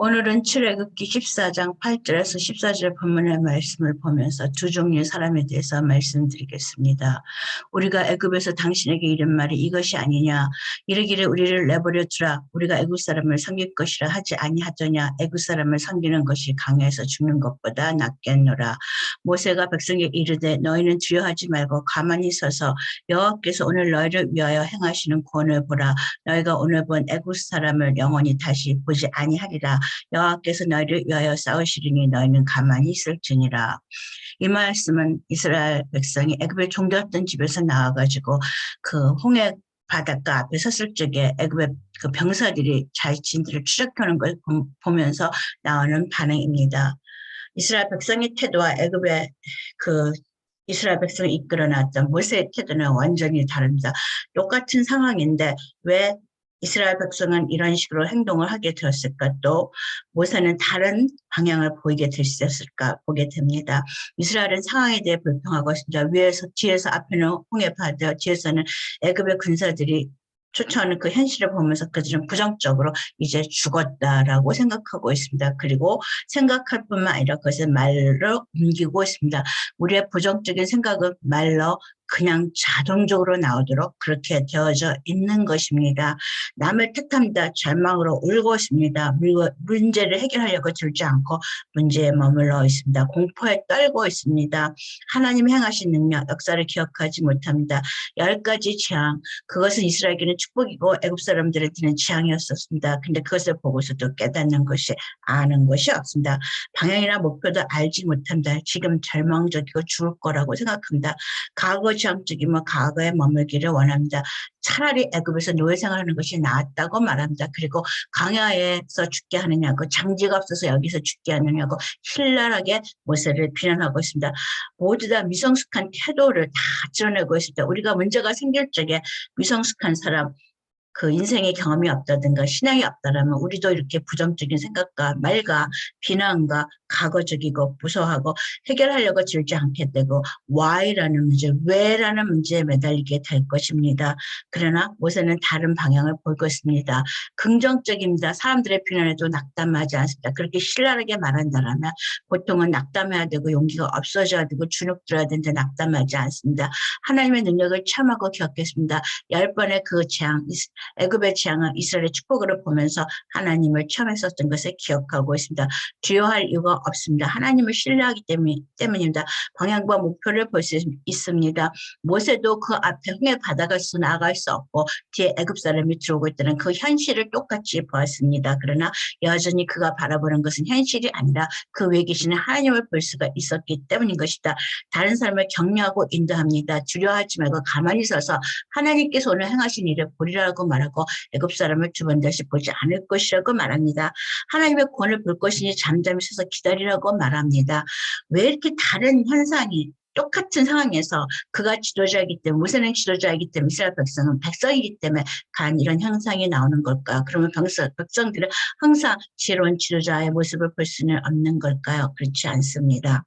오늘은 출애굽기 14장 8절에서 14절 본문의 말씀을 보면서 두 종류의 사람에 대해서 말씀드리겠습니다. 우리가 애굽에서 당신에게 이른 말이 이것이 아니냐. 이르기를 우리를 내버려 두라. 우리가 애굽 사람을 섬길 것이라 하지 아니하더냐. 애굽 사람을 섬기는 것이 강에서 죽는 것보다 낫겠노라. 모세가 백성에게 이르되 너희는 두려워하지 말고 가만히 서서 여호와께서 오늘 너희를 위하여 행하시는 구원을 보라. 너희가 오늘 본 애굽 사람을 영원히 다시 보지 아니하리라. 여호와께서 너희를 위하여 싸우시리니 너희는 가만히 있을지니라. 이 말씀은 이스라엘 백성이 애굽에 종되었던 집에서 나와가지고 그 홍해 바닷가 앞에 섰을 적에 애굽의 그 병사들이 자신들을 추적하는 걸 보면서 나오는 반응입니다. 이스라엘 백성의 태도와 애굽의 그 이스라엘 백성을 이끌어 놨던 모세의 태도는 완전히 다릅니다. 똑같은 상황인데 왜 이스라엘 백성은 이런 식으로 행동을 하게 되었을까? 또 모세는 다른 방향을 보이게 되었을까? 보게 됩니다. 이스라엘은 상황에 대해 불평하고 있습니다. 위에서 뒤에서 앞에는 홍해 바다, 뒤에서는 애굽의 군사들이 쫓아오는 그 현실을 보면서 그들은 부정적으로 이제 죽었다라고 생각하고 있습니다. 그리고 생각할 뿐만 아니라 그것을 말로 옮기고 있습니다. 우리의 부정적인 생각은 말로 그냥 자동적으로 나오도록 그렇게 되어져 있는 것입니다. 남을 탓합니다. 절망으로 울고 있습니다. 문제를 해결하려고 들지 않고 문제에 머물러 있습니다. 공포에 떨고 있습니다. 하나님이 행하신 능력, 역사를 기억하지 못합니다. 10가지 재앙, 그것은 이스라엘에게는 축복이고 애굽 사람들한테는 재앙이었었습니다. 근데 그것을 보고서도 깨닫는 것이 아는 것이 없습니다. 방향이나 목표도 알지 못합니다. 지금 절망적이고 죽을 거라고 생각합니다. 과거 지향적이면 과거에 머물기를 원합니다. 차라리 애굽에서 노예 생활하는 것이 나았다고 말합니다. 그리고 광야에서 죽게 하느냐고, 장지가 없어서 여기서 죽게 하느냐고 신랄하게 모세를 비난하고 있습니다. 모두 다 미성숙한 태도를 다 드러내고 있습니다. 우리가 문제가 생길 적에 미성숙한 사람, 그 인생의 경험이 없다든가 신앙이 없다라면 우리도 이렇게 부정적인 생각과 말과 비난과 과거적이고 무서워하고 해결하려고 들지 않게 되고 why라는 문제, 왜라는 문제에 매달리게 될 것입니다. 그러나 모세는 다른 방향을 보고 있습니다. 긍정적입니다. 사람들의 비난에도 낙담하지 않습니다. 그렇게 신랄하게 말한다라면 보통은 낙담해야 되고 용기가 없어져야 되고 주눅 들어야 되는데 낙담하지 않습니다. 하나님의 능력을 체험하고 기억했습니다. 10번의 그 재앙, 애굽의 재앙은 이스라엘의 축복으로 보면서 하나님을 체험했었던 것을 기억하고 있습니다. 두려워할 이유가 없습니다. 하나님을 신뢰하기 때문입니다. 방향과 목표를 볼 수 있습니다. 모세도 그 앞에 홍해 바다가서 나아갈 수 없고 뒤에 애굽 사람이 들어오고 있다는 그 현실을 똑같이 보았습니다. 그러나 여전히 그가 바라보는 것은 현실이 아니라 그 외에 계시는 하나님을 볼 수가 있었기 때문인 것이다. 다른 사람을 격려하고 인도합니다. 두려워하지 말고 가만히 서서 하나님께서 오늘 행하신 일을 보리라고 말하고 애굽 사람을 두 번 다시 보지 않을 것이라고 말합니다. 하나님의 구원을 볼 것이니 잠잠히 서서 기다리라고 말합니다. 왜 이렇게 다른 현상이 똑같은 상황에서 그가 지도자이기 때문에 모세는 지도자이기 때문에 이스라엘 백성은 백성이기 때문에 간 이런 현상이 나오는 걸까요? 그러면 백성들은 항상 지혜로운 지도자의 모습을 볼 수는 없는 걸까요? 그렇지 않습니다.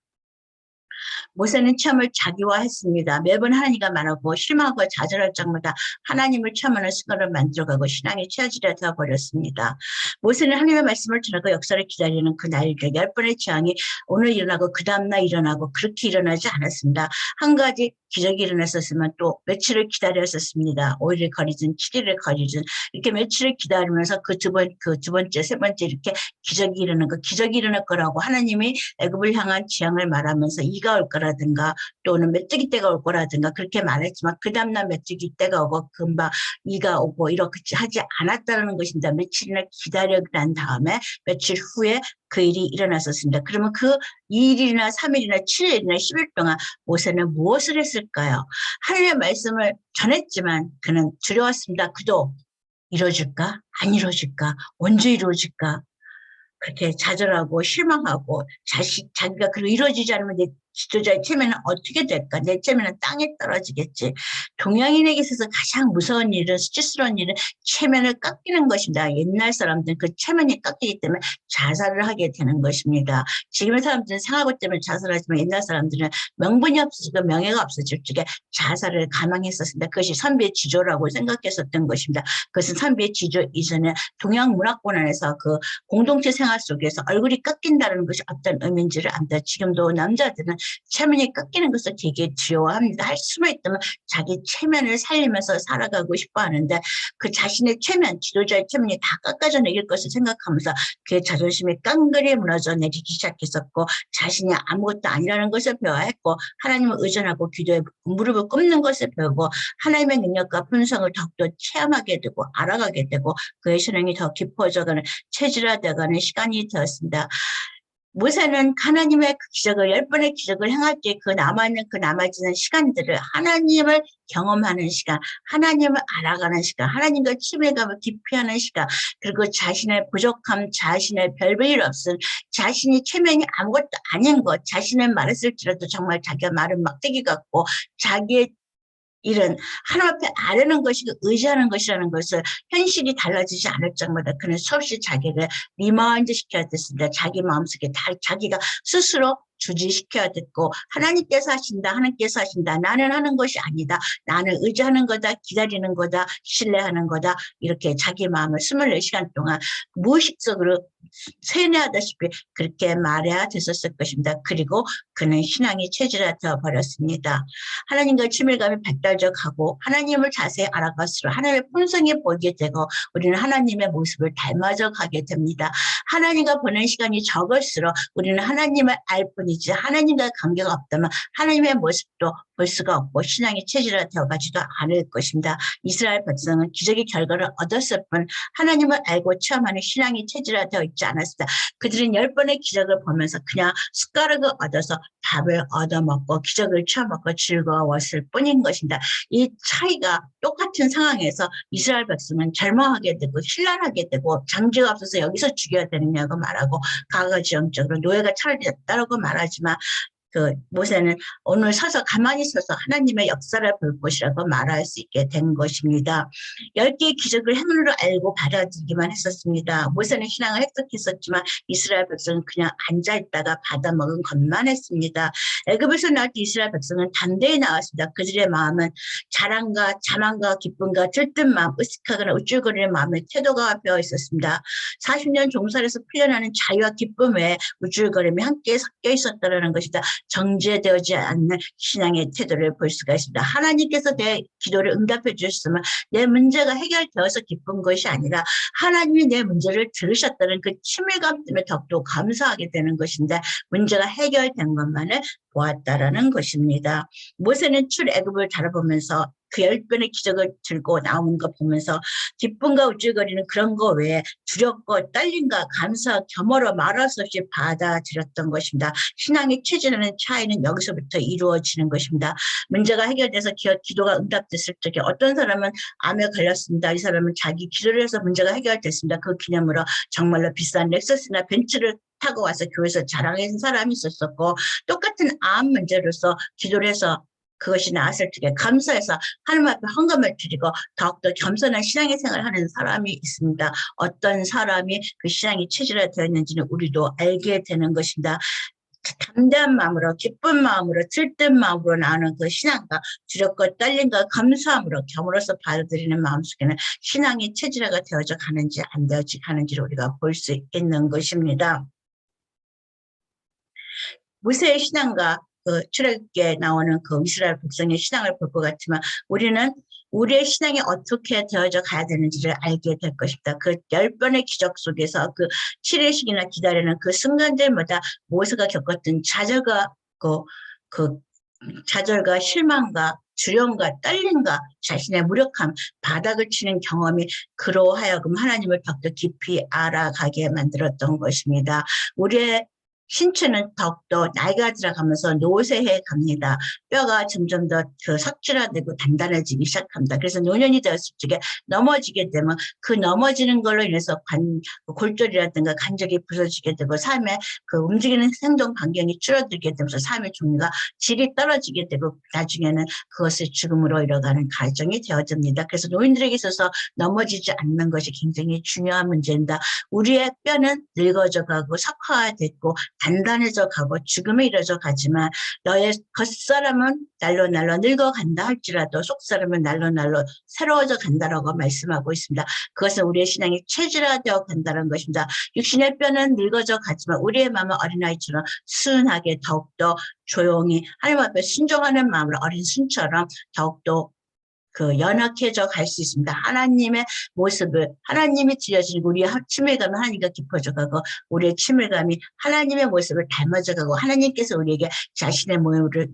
모세는 체험을 자기화했습니다. 매번 하나님과 말하고 실망하고 좌절할 적마다 하나님을 체험하는 습관을 만들어가고 신앙의 체질이 되어버렸습니다. 모세는 하나님의 말씀을 전하고 역사를 기다리는 그 날들 10번의 재앙이 오늘 일어나고 그 다음날 일어나고 그렇게 일어나지 않았습니다. 한 가지 기적이 일어났었으면 또 며칠을 기다렸었습니다. 5일을 거리든 7일을 거리든 이렇게 며칠을 기다리면서 그 두 번째, 세 번째 이렇게 기적이 일어날 거라고 하나님이 애굽을 향한 재앙을 말하면서 이가 올 거라든가 또는 메뚜기 때가 올 거라든가 그렇게 말했지만 그 다음날 메뚜기 때가 오고 금방 이가 오고 이렇게 하지 않았다는 것입니다. 며칠이나 기다려 난 다음에 며칠 후에 그 일이 일어났었습니다. 그러면 그 2일이나 3일이나 7일이나 10일 동안 모세는 무엇을 했을까요? 하나님의 말씀을 전했지만 그는 두려웠습니다. 그도 이루어질까? 안 이루어질까? 언제 이루어질까? 그렇게 좌절하고 실망하고 자기가 그리고 이루어지지 않으면 내 지도자의 체면은 어떻게 될까? 내 체면은 땅에 떨어지겠지. 동양인에게 있어서 가장 무서운 일은, 수치스러운 일은 체면을 깎이는 것입니다. 옛날 사람들은 그 체면이 깎이기 때문에 자살을 하게 되는 것입니다. 지금의 사람들은 상하고 때문에 자살하지만 옛날 사람들은 명분이 없어지고 명예가 없어질 적에 자살을 감행했었습니다. 그것이 선비의 지조라고 생각했었던 것입니다. 그것은 선비의 지조 이전에 동양 문화권 안에서 그 공동체 생활 속에서 얼굴이 깎인다는 것이 어떤 의미인지를 압니다. 지금도 남자들은 체면이 깎이는 것을 되게 두려워합니다. 할 수만 있다면 자기 체면을 살리면서 살아가고 싶어 하는데 그 자신의 체면, 지도자의 체면이 다 깎아져 내릴 것을 생각하면서 그의 자존심이 깡그리 무너져 내리기 시작했었고 자신이 아무것도 아니라는 것을 배워야 했고 하나님을 의존하고 기도에 무릎을 꿇는 것을 배우고 하나님의 능력과 분성을 더욱더 체험하게 되고 알아가게 되고 그의 신앙이 더 깊어져가는 체질화되어가는 시간이 되었습니다. 모세는 하나님의 그 기적을 10번의 기적을 행할 때 그 남아있는 그 남아지는 시간들을 하나님을 경험하는 시간, 하나님을 알아가는 시간, 하나님과 친밀감을 깊이 하는 시간, 그리고 자신의 부족함, 자신의 별볼일 없음, 자신이 체면이 아무것도 아닌 것, 자신은 말했을지라도 정말 자기가 말은 막대기 같고 자기의 일은 하나님 앞에 아뢰는 것이고 의지하는 것이라는 것을 현실이 달라지지 않을 적마다 그는 수없이 자기를 리마인드 시켜야 됐습니다. 자기 마음속에 자기가 스스로 주지시켜야 됐고 하나님께서 하신다 하나님께서 하신다 나는 하는 것이 아니다 나는 의지하는 거다 기다리는 거다 신뢰하는 거다 이렇게 자기 마음을 24시간 동안 무의식적으로 세뇌하다시피 그렇게 말해야 됐었을 것입니다. 그리고 그는 신앙이 체질화되어 버렸습니다. 하나님과 친밀감이 발달적하고 하나님을 자세히 알아갈수록 하나님의 본성이 보이게 되고 우리는 하나님의 모습을 닮아져 가게 됩니다. 하나님과 보낸 시간이 적을수록 우리는 하나님을 알 뿐이지 하나님과 관계가 없다면 하나님의 모습도 볼 수가 없고 신앙이 체질화되어 가지도 않을 것입니다. 이스라엘 백성은 기적의 결과를 얻었을 뿐 하나님을 알고 체험하는 신앙이 체질화되어 있지 않았습니다. 그들은 10번의 기적을 보면서 그냥 숟가락을 얻어서 밥을 얻어먹고 기적을 체험하고 즐거웠을 뿐인 것입니다. 이 차이가 똑같은 상황에서 이스라엘 백성은 절망하게 되고 신란하게 되고 장지가 없어서 여기서 죽여야 되느냐고 말하고 가가지형적으로 노예가 차라리 낫다라고 말하지만 그 모세는 오늘 서서 가만히 서서 하나님의 역사를 볼 것이라고 말할 수 있게 된 것입니다. 10개의 기적을 행운으로 알고 받아들이기만 했었습니다. 모세는 신앙을 획득했었지만 이스라엘 백성은 그냥 앉아있다가 받아먹은 것만 했습니다. 애굽에서 나올 때 이스라엘 백성은 담대히 나왔습니다. 그들의 마음은 자랑과 자만과 기쁨과 들뜬 마음, 으쓱하거나 우쭐거리는 마음의 태도가 배어 있었습니다. 40년 종살에서 풀려나는 자유와 기쁨 외에 우쭐거림이 함께 섞여 있었다는 것이다. 정제되지 않는 신앙의 태도를 볼 수가 있습니다. 하나님께서 내 기도를 응답해 주셨으면 내 문제가 해결되어서 기쁜 것이 아니라 하나님이 내 문제를 들으셨다는 그 친밀감 때문에 더욱더 감사하게 되는 것인데 문제가 해결된 것만을 보았다라는 것입니다. 모세는 출애굽을 바라보면서 그 10번의 기적을 들고 나오는 거 보면서 기쁨과 우쭐거리는 그런 거 외에 두렵고 떨림과 감사, 겸허로 말할 수 없이 받아들였던 것입니다. 신앙의 체질하는 차이는 여기서부터 이루어지는 것입니다. 문제가 해결돼서 기도가 응답됐을 적에 어떤 사람은 암에 걸렸습니다. 이 사람은 자기 기도를 해서 문제가 해결됐습니다. 그 기념으로 정말로 비싼 렉서스나 벤츠를 타고 와서 교회에서 자랑하는 사람이 있었었고 똑같은 암 문제로서 기도를 해서 그것이 나았을 적에 감사해서 하나님 앞에 헌금을 드리고 더욱더 겸손한 신앙의 생활을 하는 사람이 있습니다. 어떤 사람이 그 신앙이 체질화되어 있는지는 우리도 알게 되는 것입니다. 담대한 마음으로 기쁜 마음으로 들뜬 마음으로 나오는 그 신앙과 두렵고 떨림과 감사함으로 겸으로서 받아들이는 마음속에는 신앙이 체질화가 되어져 가는지 안 되어져 가는지를 우리가 볼 수 있는 것입니다. 모세의 신앙과 그 출애굽기에 나오는 그 이스라엘 백성의 신앙을 볼 것 같지만 우리는 우리의 신앙이 어떻게 되어져 가야 되는지를 알게 될 것입니다. 그 10번의 기적 속에서 그 7일씩이나 기다리는 그 순간들마다 모세가 겪었던 좌절과 좌절과 실망과 두려움과 떨림과 자신의 무력함, 바닥을 치는 경험이 그로 하여금 하나님을 더욱더 깊이 알아가게 만들었던 것입니다. 우리의 신체는 더욱더 나이가 들어가면서 노쇠해 갑니다. 뼈가 점점 더 그 석줄화되고 단단해지기 시작합니다. 그래서 노년이 되었을 적에 넘어지게 되면 그 넘어지는 걸로 인해서 골절이라든가 관절이 부서지게 되고 삶의 그 움직이는 행동 반경이 줄어들게 되면서 삶의 종류가 질이 떨어지게 되고 나중에는 그것을 죽음으로 이뤄가는 과정이 되어집니다. 그래서 노인들에게 있어서 넘어지지 않는 것이 굉장히 중요한 문제입니다. 우리의 뼈는 늙어져 가고 석화화됐고 단단해져 가고 죽음에 이르러 가지만 너의 겉사람은 날로 늙어간다 할지라도 속사람은 날로 새로워져 간다라고 말씀하고 있습니다. 그것은 우리의 신앙이 체질화되어 간다는 것입니다. 육신의 뼈는 늙어져 가지만 우리의 마음은 어린아이처럼 순하게 더욱더 조용히 하나님 앞에 순종하는 마음으로 어린 순처럼 더욱더 그 연약해져 갈 수 있습니다. 하나님의 모습을 하나님이 지어진 우리의 친밀감이 하나님과 깊어져 가고 우리의 친밀감이 하나님의 모습을 닮아져 가고 하나님께서 우리에게 자신의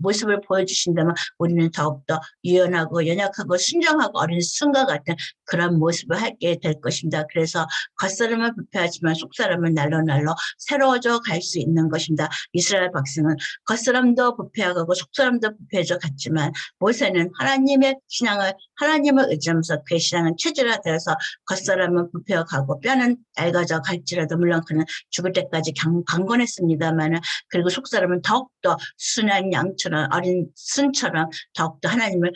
모습을 보여주신다면 우리는 더욱더 유연하고 연약하고 순정하고 어린 순과 같은 그런 모습을 하게 될 것입니다. 그래서 겉사람은 부패하지만 속사람은 날로 새로워져 갈 수 있는 것입니다. 이스라엘 백성은 겉사람도 부패하고 속사람도 부패해져 갔지만 모세는 하나님의 신앙을 하나님을 의지하면서 그의 신앙은 체질화되어서 겉사람은 부패어가고 뼈는 낡아져 갈지라도 물론 그는 죽을 때까지 강건했습니다만 그리고 속사람은 더욱더 순한 양처럼 어린 순처럼 더욱더 하나님을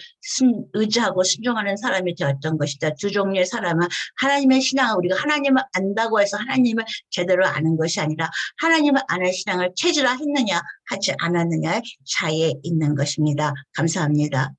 의지하고 순종하는 사람이 되었던 것이다. 두 종류의 사람은 하나님의 신앙을 우리가 하나님을 안다고 해서 하나님을 제대로 아는 것이 아니라 하나님을 아는 신앙을 체질화했느냐 하지 않았느냐의 차이에 있는 것입니다. 감사합니다.